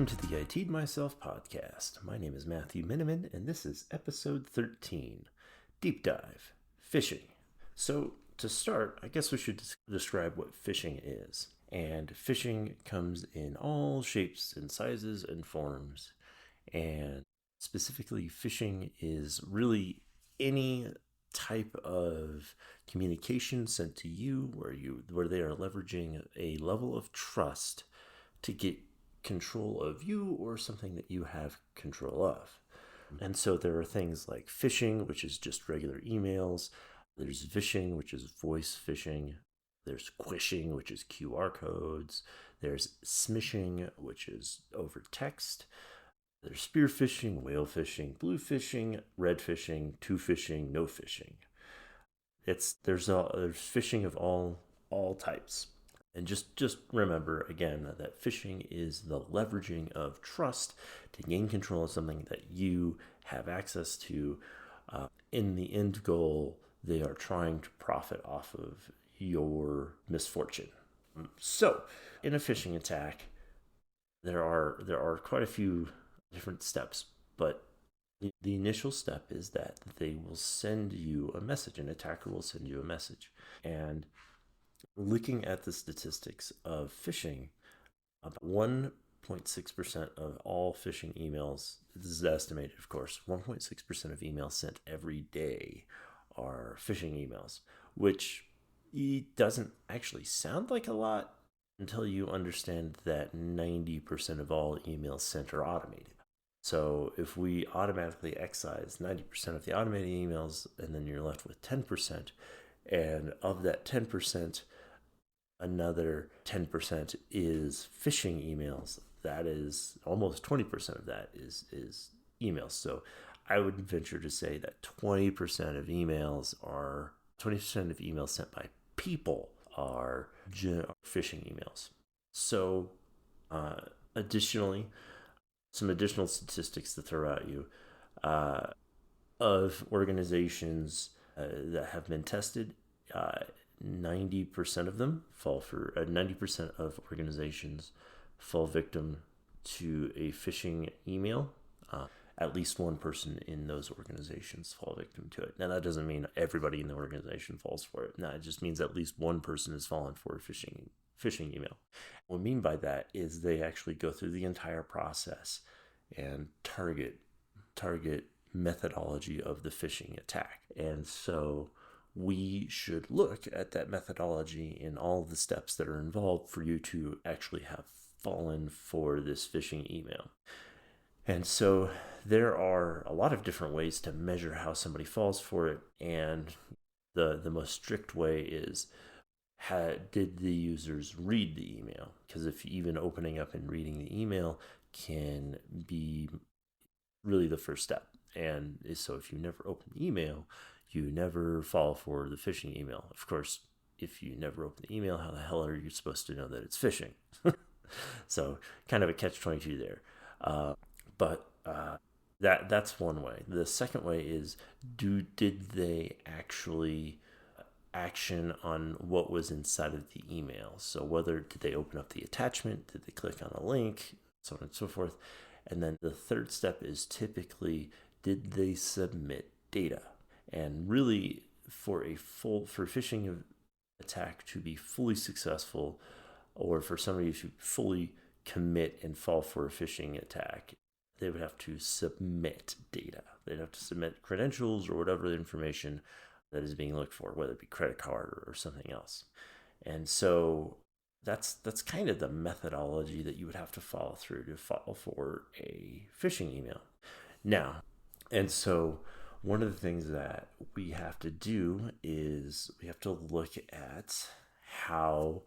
Welcome to the I T'd Myself podcast. My name is Matthew Miniman, and this is episode 13, Deep Dive, Phishing. So to start, I guess we should describe what phishing is. And phishing comes in all shapes and sizes and forms. And specifically, phishing is really any type of communication sent to you where they are leveraging a level of trust to get control of you or something that you have control of. And so there are things like phishing, which is just regular emails. There's vishing, which is voice phishing. There's quishing, which is QR codes. There's smishing, which is over text. There's spear phishing, whale phishing, blue phishing, red phishing, two phishing, no phishing. There's phishing of all types. And just remember again that phishing is the leveraging of trust to gain control of something that you have access to. In the end goal, they are trying to profit off of your misfortune. So, in a phishing attack, there are quite a few different steps, but the initial step is that they will send you a message. An attacker will send you a message, and looking at the statistics of phishing, about 1.6% of all phishing emails, this is estimated, of course, 1.6% of emails sent every day are phishing emails, which doesn't actually sound like a lot until you understand that 90% of all emails sent are automated. So if we automatically excise 90% of the automated emails, and then you're left with 10%, and of that 10%, another 10% is phishing emails. That is almost 20% of that is emails. So I would venture to say that 20% of emails sent by people are phishing emails. So additionally, some additional statistics to throw at you of organizations that have been tested. 90% of them 90% of organizations fall victim to a phishing email. At least one person in those organizations fall victim to it. Now, that doesn't mean everybody in the organization falls for it. No, it just means at least one person has fallen for a phishing email. What I mean by that is they actually go through the entire process and target methodology of the phishing attack. And so we should look at that methodology in all the steps that are involved for you to actually have fallen for this phishing email. And so there are a lot of different ways to measure how somebody falls for it. And the most strict way is, did the users read the email? Because if even opening up and reading the email can be really the first step. And so if you never open the email, you never fall for the phishing email. Of course, if you never open the email, how the hell are you supposed to know that it's phishing? So kind of a catch-22 there. But that's one way. The second way is, did they actually action on what was inside of the email? So did they open up the attachment? Did they click on a link? So on and so forth. And then the third step is typically, did they submit data? And really, for phishing attack to be fully successful, or for somebody to fully commit and fall for a phishing attack, they would have to submit data. They'd have to submit credentials or whatever information that is being looked for, whether it be credit card or something else. And so that's kind of the methodology that you would have to follow through to fall for a phishing email. Now, and so one of the things that we have to do is we have to look at how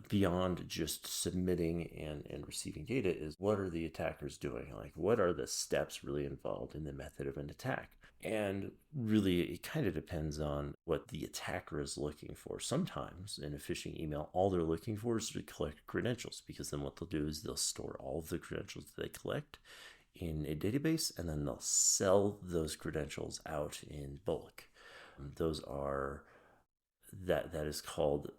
beyond just submitting and receiving data is, what are the attackers doing? Like, what are the steps really involved in the method of an attack? And really, it kind of depends on what the attacker is looking for. Sometimes in a phishing email, all they're looking for is to collect credentials, because then what they'll do is they'll store all of the credentials that they collect in a database, and then they'll sell those credentials out in bulk. That is called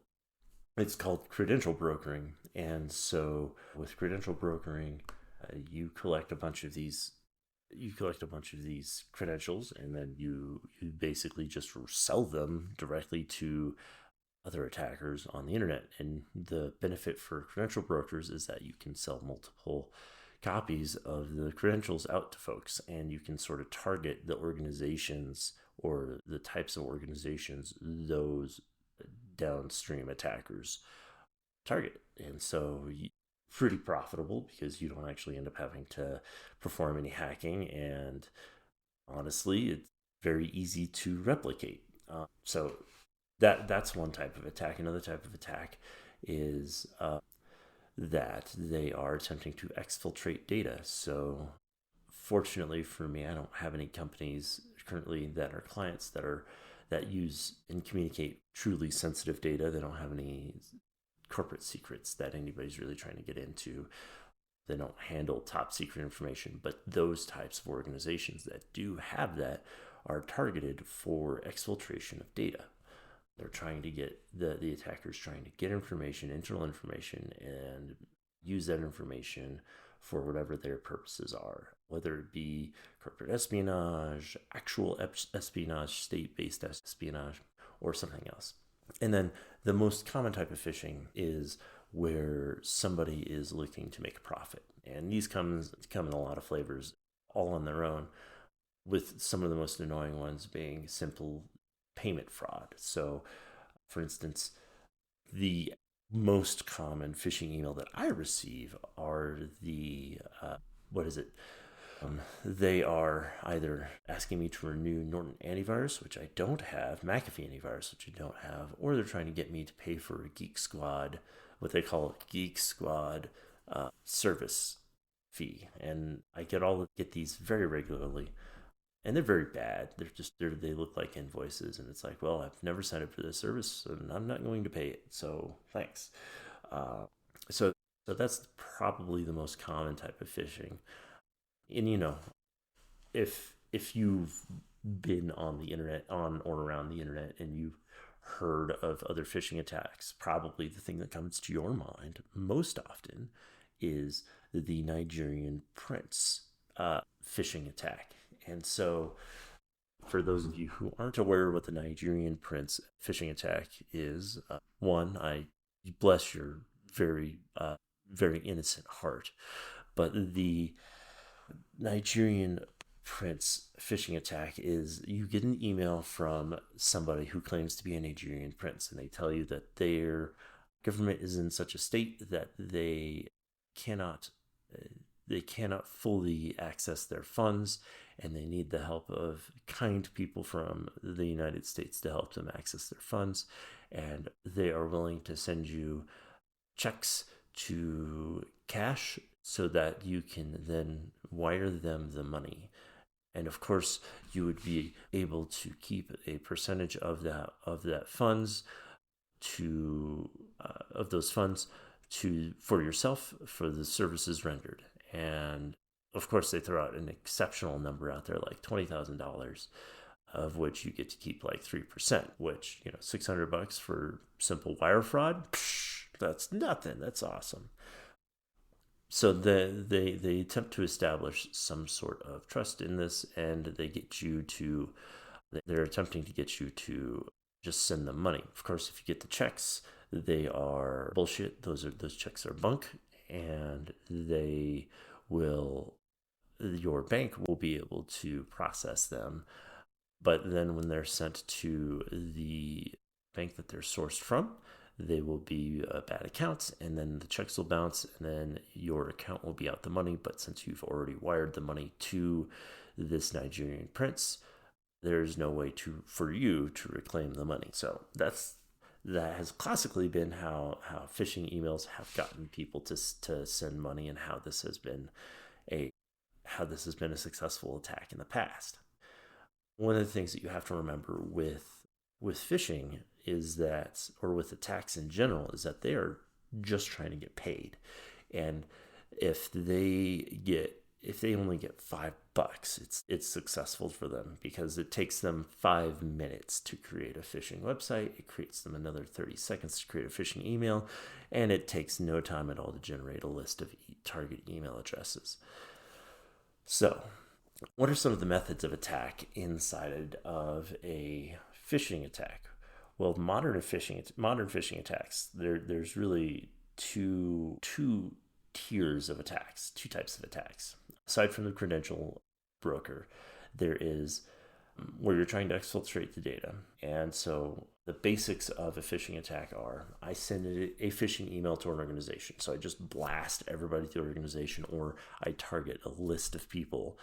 It's called credential brokering. And so with credential brokering, you collect a bunch of these credentials, and then you basically just sell them directly to other attackers on the internet. And the benefit for credential brokers is that you can sell multiple copies of the credentials out to folks, and you can sort of target the organizations or the types of organizations those downstream attackers target. And so pretty profitable because you don't actually end up having to perform any hacking, and honestly it's very easy to replicate. So that's one type of attack. Another type of attack is that they are attempting to exfiltrate data. So fortunately for me, I don't have any companies currently that are clients that use and communicate truly sensitive data. They don't have any corporate secrets that anybody's really trying to get into. They don't handle top secret information, but those types of organizations that do have that are targeted for exfiltration of data. They're trying to get the attackers trying to get information, internal information, and use that information for whatever their purposes are, whether it be corporate espionage, actual espionage, state-based espionage, or something else. And then the most common type of phishing is where somebody is looking to make a profit. And these come in a lot of flavors, all on their own, with some of the most annoying ones being simple payment fraud. So, for instance, the most common phishing email that I receive are they are either asking me to renew Norton antivirus, which I don't have, McAfee antivirus, which I don't have, or they're trying to get me to pay for a Geek Squad, what they call a Geek Squad service fee. And I get these very regularly, and they're very bad. They look like invoices, and it's like, well, I've never signed up for this service, and I'm not going to pay it. So thanks. Uh, so that's probably the most common type of phishing. And if you've been on the internet, on or around the internet, and you've heard of other phishing attacks, probably the thing that comes to your mind most often is the Nigerian prince phishing attack. And so, for those of you who aren't aware what the Nigerian prince phishing attack is, one, I bless your very innocent heart, but the Nigerian prince phishing attack is you get an email from somebody who claims to be a Nigerian prince, and they tell you that their government is in such a state that cannot they cannot fully access their funds, and they need the help of kind people from the United States to help them access their funds, and they are willing to send you checks to cash so that you can then wire them the money. And of course, you would be able to keep a percentage of that funds of those funds for yourself for the services rendered. And of course, they throw out an exceptional number out there, like $20,000, of which you get to keep like 3%, which, $600 for simple wire fraud. Psh, that's nothing. That's awesome. So they attempt to establish some sort of trust in this, and they're attempting to get you to just send them money. Of course, if you get the checks, they are bullshit. Those checks are bunk, and your bank will be able to process them. But then when they're sent to the bank that they're sourced from, they will be bad accounts, and then the checks will bounce, and then your account will be out the money. But since you've already wired the money to this Nigerian prince, there's no way for you to reclaim the money. So that has classically been how phishing emails have gotten people to send money, and how this has been a successful attack in the past. One of the things that you have to remember with phishing is that, or with attacks in general, is that they are just trying to get paid. And if they only get $5 bucks. It's successful for them because it takes them 5 minutes to create a phishing website. It creates them another 30 seconds to create a phishing email, and it takes no time at all to generate a list of target email addresses. So, what are some of the methods of attack inside of a phishing attack? Well, modern phishing attacks, there's really two tiers of attacks, two types of attacks. Aside from the credential broker, there is where you're trying to exfiltrate the data. And so the basics of a phishing attack are I send a phishing email to an organization. So I just blast everybody to the organization, or I target a list of people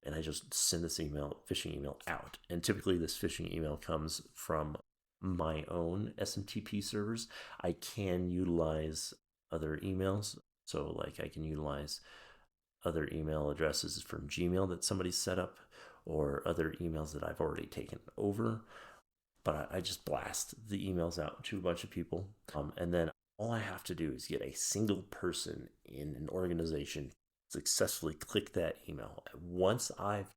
and I just send this phishing email out. And typically this phishing email comes from my own SMTP servers. I can utilize other emails. So like I can utilize other email addresses from Gmail that somebody set up, or other emails that I've already taken over. But I just blast the emails out to a bunch of people. And then all I have to do is get a single person in an organization successfully click that email. Once I've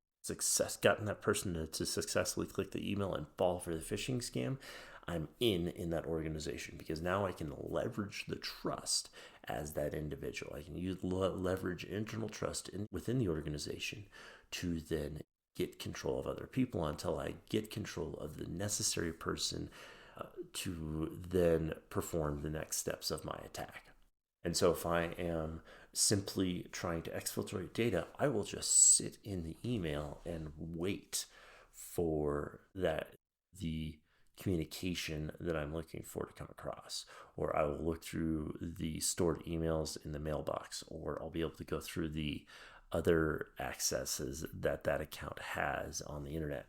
gotten that person to successfully click the email and fall for the phishing scam, I'm in that organization, because now I can leverage the trust as that individual. I can leverage internal trust within the organization to then get control of other people until I get control of the necessary person to then perform the next steps of my attack. And so if I am simply trying to exfiltrate data, I will just sit in the email and wait for the communication that I'm looking for to come across. Or I will look through the stored emails in the mailbox, or I'll be able to go through the other accesses that account has on the internet.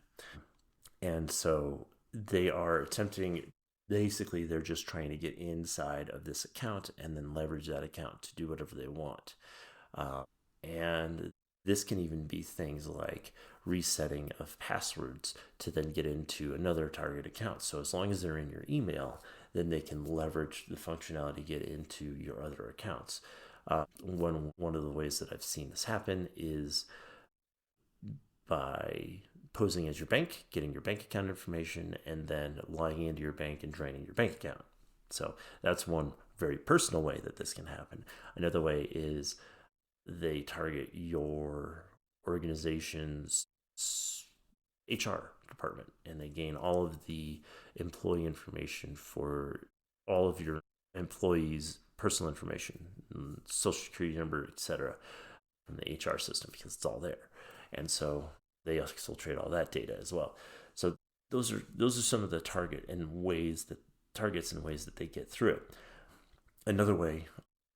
And so they are attempting, basically they're just trying to get inside of this account and then leverage that account to do whatever they want. And this can even be things like resetting of passwords to then get into another target account. So as long as they're in your email, then they can leverage the functionality to get into your other accounts. One of the ways that I've seen this happen is by posing as your bank, getting your bank account information, and then logging into your bank and draining your bank account. So that's one very personal way that this can happen. Another way is they target your organization's HR department, and they gain all of the employee information for all of your employees' personal information, social security number, etc., from the HR system, because it's all there. And so they exfiltrate all that data as well. So those are some of the targets and ways that they get through it. Another way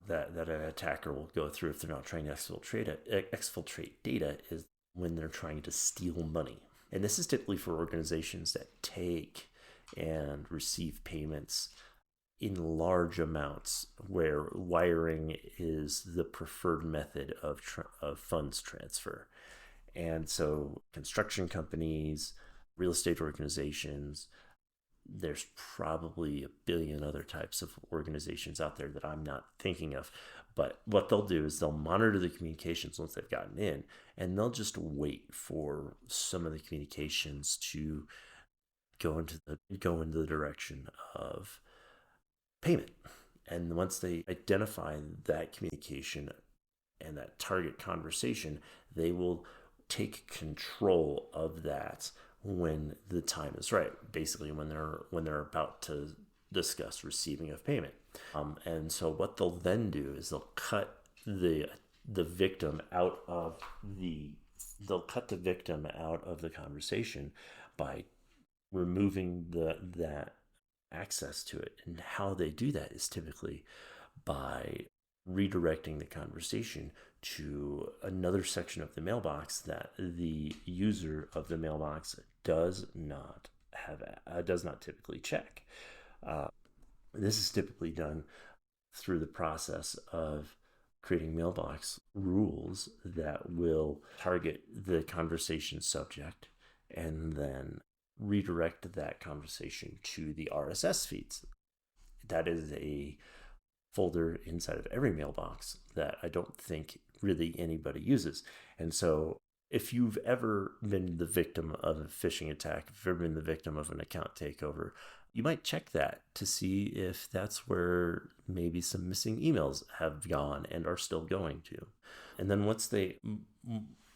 that an attacker will go through if they're not trying to exfiltrate data is when they're trying to steal money. And this is typically for organizations that take and receive payments in large amounts, where wiring is the preferred method of funds transfer. And so construction companies, real estate organizations, there's probably a billion other types of organizations out there that I'm not thinking of. But what they'll do is they'll monitor the communications once they've gotten in, and they'll just wait for some of the communications to go into the direction of payment. And once they identify that communication and that target conversation, they will take control of that when the time is right, basically when they're about to discuss receiving of payment. And so what they'll then do is they'll cut the victim out of the conversation by removing that access to it. And how they do that is typically by redirecting the conversation to another section of the mailbox that the user of the mailbox does not typically check. This is typically done through the process of creating mailbox rules that will target the conversation subject and then redirect that conversation to the RSS feeds. That is a folder inside of every mailbox that I don't think really anybody uses. And so if you've ever been the victim of a phishing attack, if you've ever been the victim of an account takeover, you might check that to see if that's where maybe some missing emails have gone and are still going to. And then once the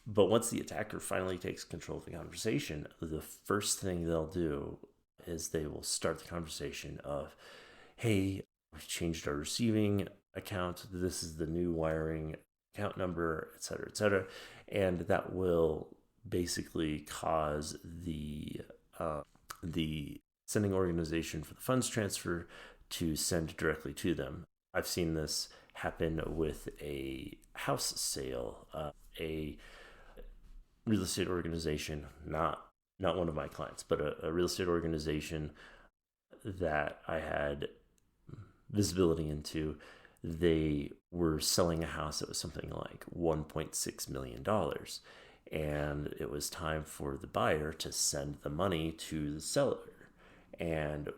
attacker finally takes control of the conversation, the first thing they'll do is they will start the conversation of, hey, we've changed our receiving account. This is the new wiring account number, et cetera, et cetera. And that will basically cause the sending organization for the funds transfer to send directly to them. I've seen this happen with a house sale. A real estate organization, not one of my clients, but a real estate organization that I had visibility into. They were selling a house that was something like $1.6 million. And it was time for the buyer to send the money to the seller. And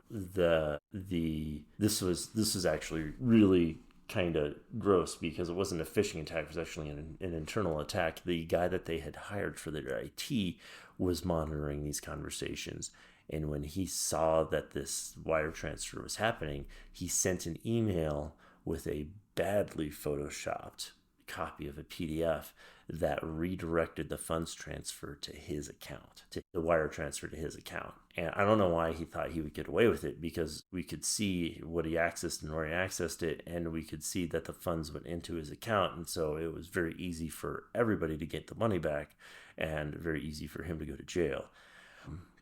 this was actually really kind of gross because it wasn't a phishing attack. It was actually an internal attack. The guy that they had hired for their IT was monitoring these conversations. And when he saw that this wire transfer was happening, he sent an email with a badly photoshopped copy of a PDF that redirected the funds transfer to his account, to the wire transfer to his account. And I don't know why he thought he would get away with it, because we could see what he accessed and where he accessed it, and we could see that the funds went into his account. And so it was very easy for everybody to get the money back and very easy for him to go to jail.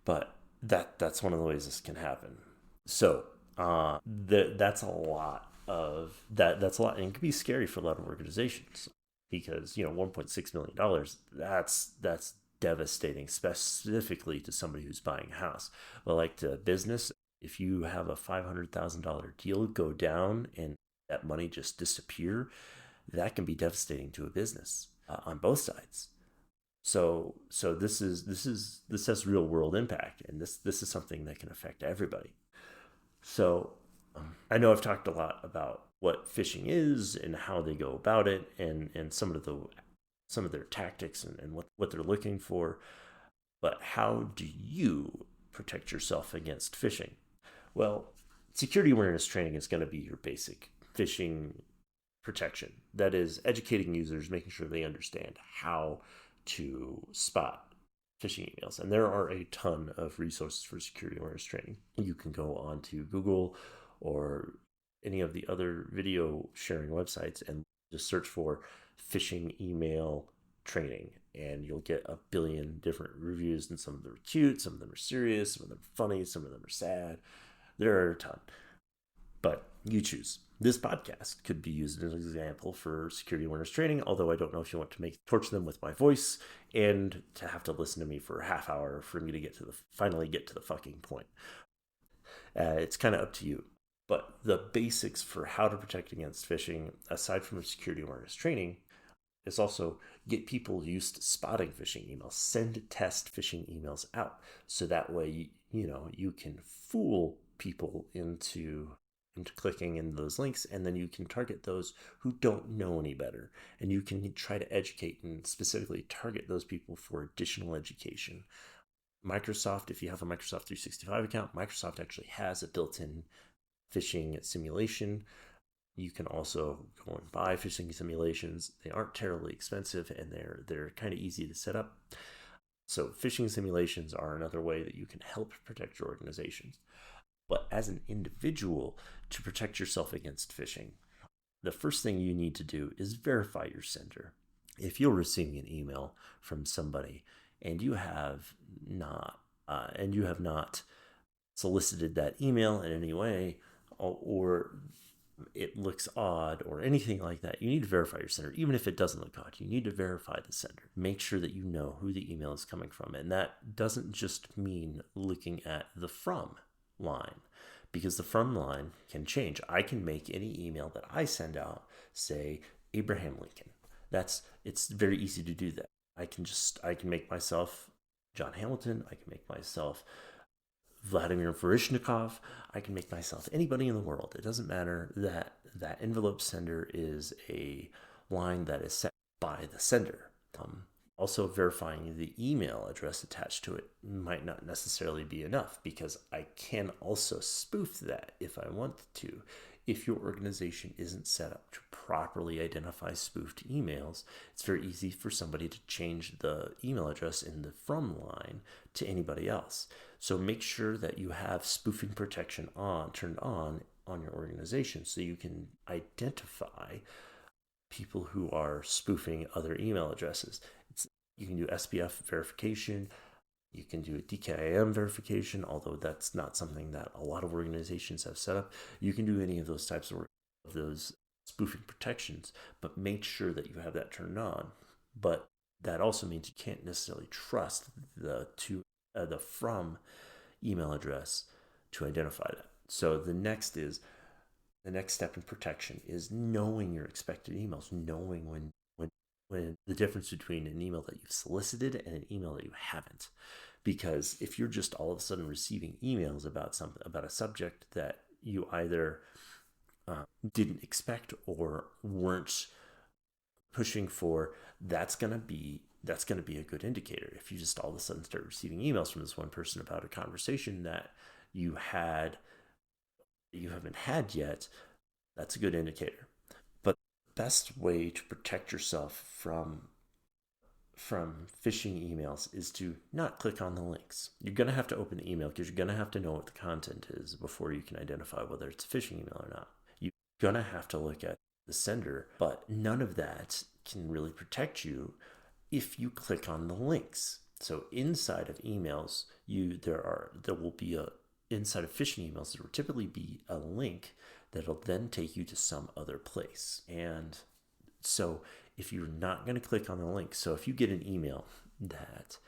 But that's one of the ways this can happen. So that's a lot of that. That's a lot, and it can be scary for a lot of organizations because $1.6 million, that's devastating, specifically to somebody who's buying a house. But like to business, if you have a $500,000 deal go down and that money just disappear, that can be devastating to a business on both sides. So this has real world impact, and this is something that can affect everybody. So I know I've talked a lot about what phishing is and how they go about it, and some of their tactics and what they're looking for. But how do you protect yourself against phishing? Well, security awareness training is going to be your basic phishing protection. That is educating users, making sure they understand how to spot phishing emails. And there are a ton of resources for security awareness training. You can go on to Google or any of the other video sharing websites and just search for phishing email training, and you'll get a billion different reviews, and some of them are cute, some of them are serious, some of them are funny, some of them are sad. There are a ton, but you choose. This podcast could be used as an example for security awareness training, although I don't know if you want to torture them with my voice and to have to listen to me for a half hour for me to finally get to the fucking point. It's kind of up to you. But the basics for how to protect against phishing, aside from security awareness training, is also get people used to spotting phishing emails. Send test phishing emails out, so that way you can fool people into clicking in those links, and then you can target those who don't know any better, and you can try to educate and specifically target those people for additional education. Microsoft, if you have a Microsoft 365 account, Microsoft actually has a built-in phishing simulation. You can also go and buy phishing simulations. They aren't terribly expensive, and they're kind of easy to set up. So phishing simulations are another way that you can help protect your organizations. But as an individual, to protect yourself against phishing, the first thing you need to do is verify your sender. If you're receiving an email from somebody and you have not solicited that email in any way, or it looks odd or anything like that, you need to verify your sender. Even if it doesn't look odd, you need to verify the sender. Make sure that you know who the email is coming from. And that doesn't just mean looking at the from line, because the from line can change. I can make any email that I send out say Abraham Lincoln. It's very easy to do that. I can make myself John Hamilton. I can make myself Vladimir Vereshnikov. I can make myself anybody in the world. It doesn't matter. That envelope sender is a line that is set by the sender. Also, verifying the email address attached to it might not necessarily be enough, because I can also spoof that if I want to. If your organization isn't set up to properly identify spoofed emails, it's very easy for somebody to change the email address in the from line to anybody else. So make sure that you have spoofing protection turned on your organization, so you can identify people who are spoofing other email addresses. You can do SPF verification, you can do a DKIM verification, although that's not something that a lot of organizations have set up. You can do any of those types of those spoofing protections, but make sure that you have that turned on. But that also means you can't necessarily trust the from email address to identify that. So the next step in protection is knowing your expected emails, knowing when the difference between an email that you've solicited and an email that you haven't. Because if you're just all of a sudden receiving emails about a subject that you either didn't expect or weren't pushing for, that's gonna be a good indicator. If you just all of a sudden start receiving emails from this one person about a conversation that you haven't had yet, that's a good indicator. But the best way to protect yourself from phishing emails is to not click on the links. You're going to have to open the email, because you're going to have to know what the content is before you can identify whether it's a phishing email or not. You're going to have to look at the sender, but none of that can really protect you if you click on the links. So inside of emails, there will be a inside of phishing emails, there will typically be a link that'll then take you to some other place. And so if you're not going to click on the link, so if you get an email that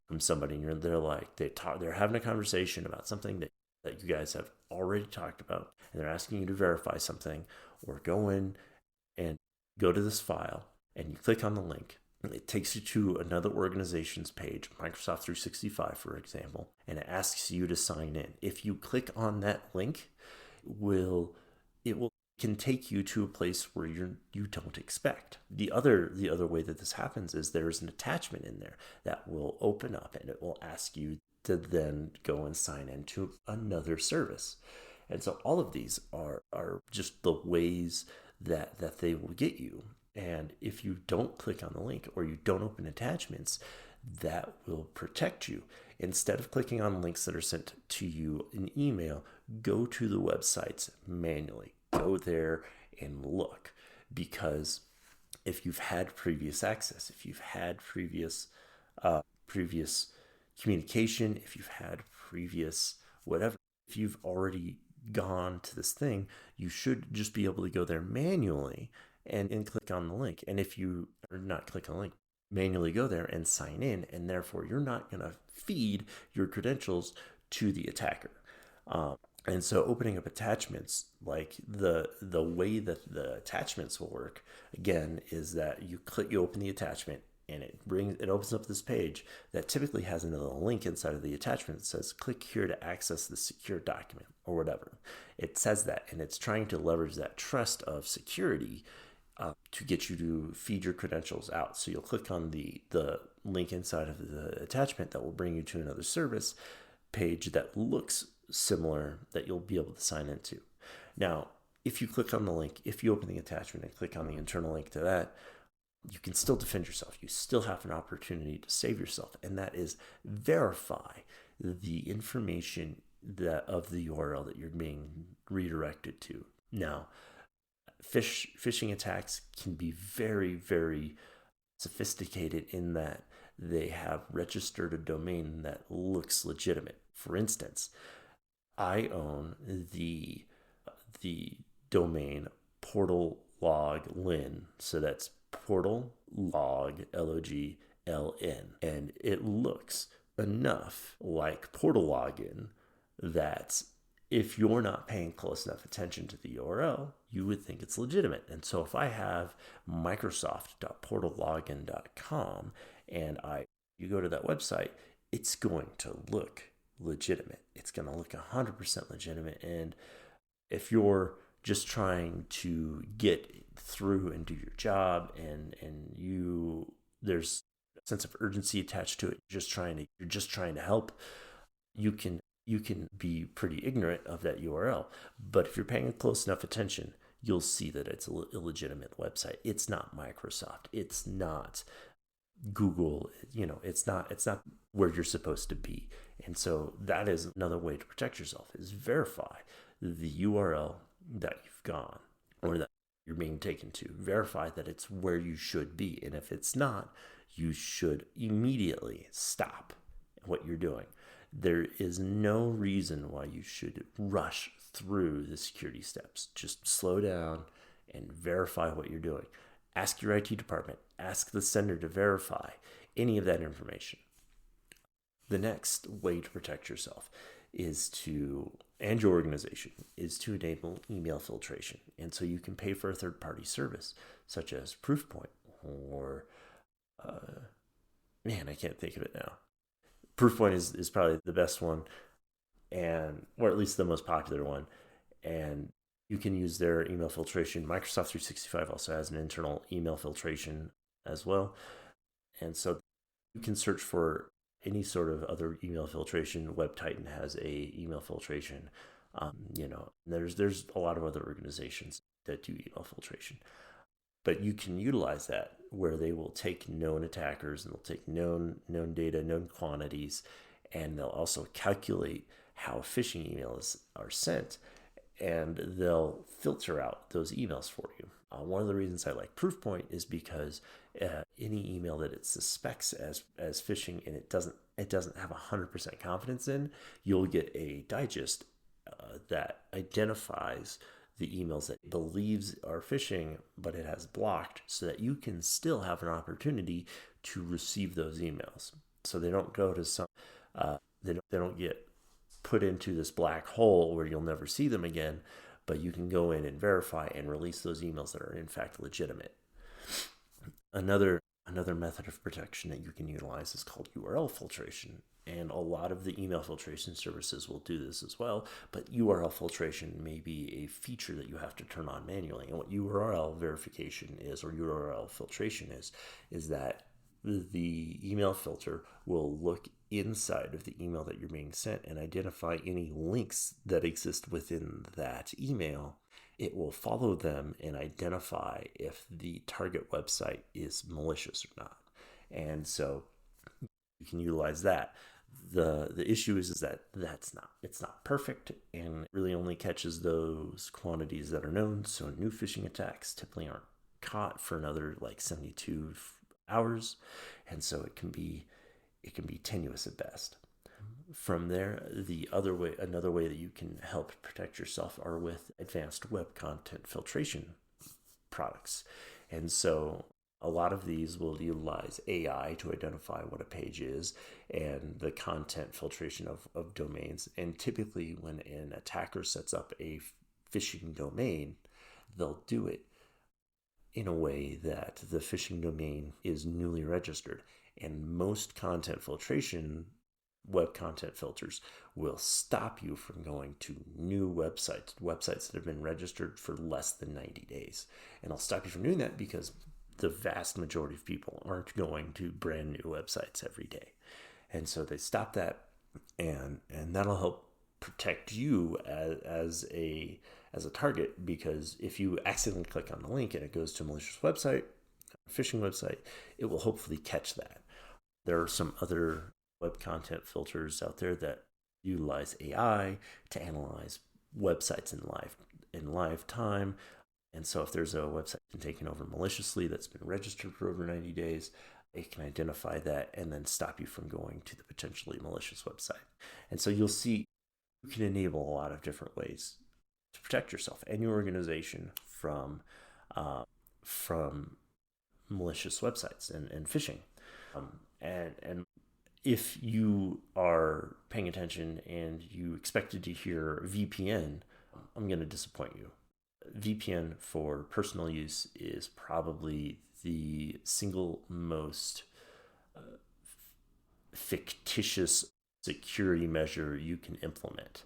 from somebody and they're having a conversation about something that you guys have already talked about, and they're asking you to verify something, or go in and go to this file and you click on the link, it takes you to another organization's page, Microsoft 365, for example, and it asks you to sign in. If you click on that link, it can take you to a place where you don't expect. The other way that this happens is there's an attachment in there that will open up, and it will ask you to then go and sign into another service. And so all of these are just the ways that they will get you. And if you don't click on the link or you don't open attachments, that will protect you. Instead of clicking on links that are sent to you in email, go to the websites manually. Go there and look, because if you've had previous access, if you've had previous communication, if you've had previous whatever, if you've already gone to this thing, you should just be able to go there manually and click on the link. And if you are not click on the link, manually go there and sign in, and therefore you're not going to feed your credentials to the attacker. And so opening up attachments, like the way that the attachments will work, again, is that you open the attachment, and it opens up this page that typically has another link inside of the attachment that says click here to access the secure document, or whatever. It says that, and it's trying to leverage that trust of security to get you to feed your credentials out. So you'll click on the link inside of the attachment that will bring you to another service page that looks similar, that you'll be able to sign into. Now, if you click on the link, if you open the attachment and click on the internal link to that, you can still defend yourself. You still have an opportunity to save yourself, and that is verify the information of the URL that you're being redirected to. Now, phishing attacks can be very, very sophisticated in that they have registered a domain that looks legitimate. For instance, I own the domain portal log lin, so that's portal log LOGLN, and it looks enough like portal login that if you're not paying close enough attention to the URL, you would think it's legitimate. And so if I have microsoft.portallogin.com and you go to that website, it's going to look legitimate. It's going to look 100% legitimate. And if you're just trying to get through and do your job, and there's sense of urgency attached to it. You're just trying to help. You can be pretty ignorant of that URL. But if you're paying close enough attention, you'll see that it's a illegitimate website. It's not Microsoft. It's not Google. It's not where you're supposed to be. And so that is another way to protect yourself, is verify the URL that you've gone or that you're being taken to. Verify that it's where you should be. And if it's not, you should immediately stop what you're doing. There is no reason why you should rush through the security steps. Just slow down and verify what you're doing. Ask your IT department, ask the sender to verify any of that information. The next way to protect yourself and your organization is to enable email filtration. And so you can pay for a third-party service such as Proofpoint or, I can't think of it now. Proofpoint is probably the best one, or at least the most popular one. And you can use their email filtration. Microsoft 365 also has an internal email filtration as well. And so you can search for any sort of other email filtration. WebTitan has a email filtration. There's a lot of other organizations that do email filtration. But you can utilize that where they will take known attackers and they'll take known data, known quantities, and they'll also calculate how phishing emails are sent, and they'll filter out those emails for you. One of the reasons I like Proofpoint is because any email that it suspects as phishing and it doesn't have 100% confidence in, you'll get a digest that identifies the emails that it believes are phishing, but it has blocked, so that you can still have an opportunity to receive those emails. So they don't go to they don't get put into this black hole where you'll never see them again, but you can go in and verify and release those emails that are in fact legitimate. Another method of protection that you can utilize is called URL filtration. And a lot of the email filtration services will do this as well, but URL filtration may be a feature that you have to turn on manually. And what URL verification is, or URL filtration is that the email filter will look inside of the email that you're being sent and identify any links that exist within that email. It will follow them and identify if the target website is malicious or not. And so you can utilize that. The issue is that it's not perfect, and it really only catches those quantities that are known. So new phishing attacks typically aren't caught for another 72 hours, and so it can be tenuous at best. From there, another way that you can help protect yourself are with advanced web content filtration products. And so a lot of these will utilize AI to identify what a page is and the content filtration of domains. And typically when an attacker sets up a phishing domain, they'll do it in a way that the phishing domain is newly registered. And most content filtration, web content filters, will stop you from going to new websites that have been registered for less than 90 days. And I'll stop you from doing that because the vast majority of people aren't going to brand new websites every day. And so they stop that, and that'll help protect you as a target, because if you accidentally click on the link and it goes to a malicious website, a phishing website, it will hopefully catch that. There are some other web content filters out there that utilize AI to analyze websites in live time. And so if there's a website been taken over maliciously that's been registered for over 90 days, it can identify that and then stop you from going to the potentially malicious website. And so you'll see you can enable a lot of different ways to protect yourself and your organization from malicious websites and phishing. And if you are paying attention and you expected to hear VPN, I'm going to disappoint you. VPN for personal use is probably the single most fictitious security measure you can implement.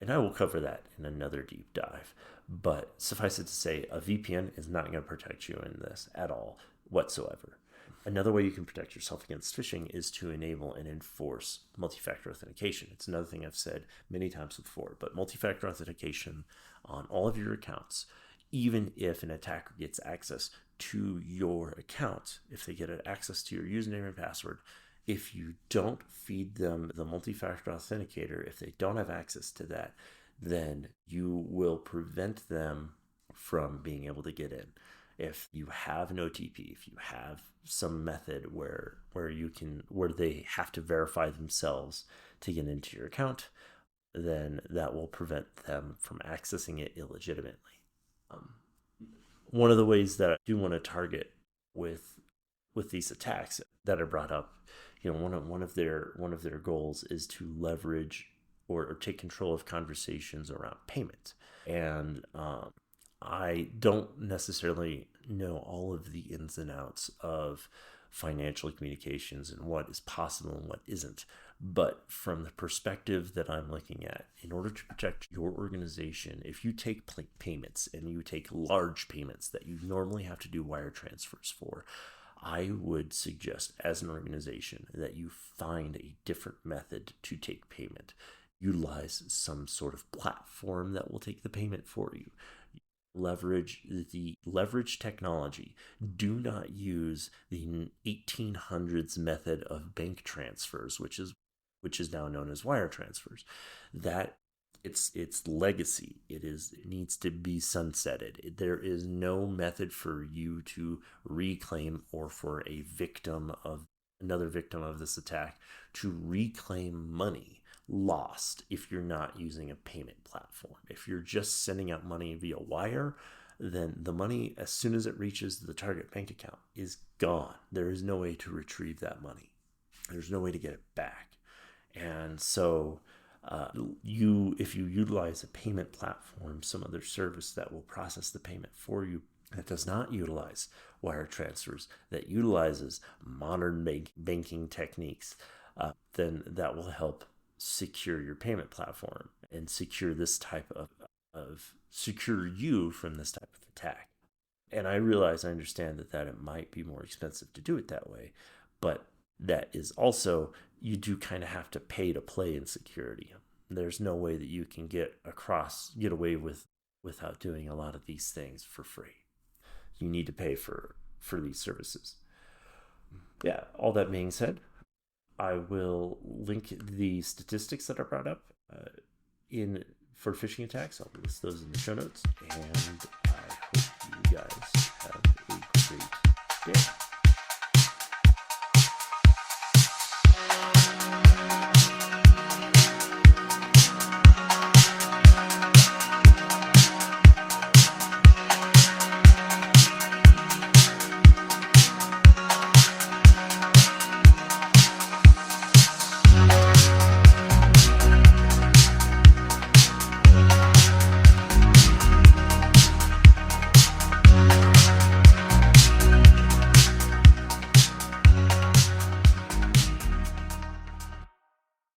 And I will cover that in another deep dive. But suffice it to say, a VPN is not going to protect you in this at all whatsoever. Another way you can protect yourself against phishing is to enable and enforce multi-factor authentication. It's another thing I've said many times before, but multi-factor authentication on all of your accounts, even if an attacker gets access to your account, if they get access to your username and password, if you don't feed them the multi-factor authenticator, if they don't have access to that, then you will prevent them from being able to get in. If you have an OTP, if you have some method where they have to verify themselves to get into your account, then that will prevent them from accessing it illegitimately. One of the ways that I do want to target with these attacks that are brought up, one of their goals is to leverage or take control of conversations around payment. And I don't necessarily know all of the ins and outs of financial communications and what is possible and what isn't. But from the perspective that I'm looking at, in order to protect your organization, if you take payments and you take large payments that you normally have to do wire transfers for, I would suggest as an organization that you find a different method to take payment. Utilize some sort of platform that will take the payment for you. Leverage technology. Do not use the 1800s method of bank transfers, which is now known as wire transfers. That its legacy. It needs to be sunsetted. There is no method for you to reclaim, or for another victim of this attack to reclaim money lost if you're not using a payment platform. If you're just sending out money via wire, then the money, as soon as it reaches the target bank account, is gone. There is no way to retrieve that money. There's no way to get it back. And so if you utilize a payment platform, some other service that will process the payment for you, that does not utilize wire transfers, that utilizes modern banking techniques, then that will help secure your payment platform and secure you from this type of attack. And I understand that it might be more expensive to do it that way, but that is also, you do kind of have to pay to play in security. There's no way that you can get away without doing a lot of these things for free. You need to pay for these services. Yeah, all that being said, I will link the statistics that are brought up for phishing attacks. I'll list those in the show notes, and I hope you guys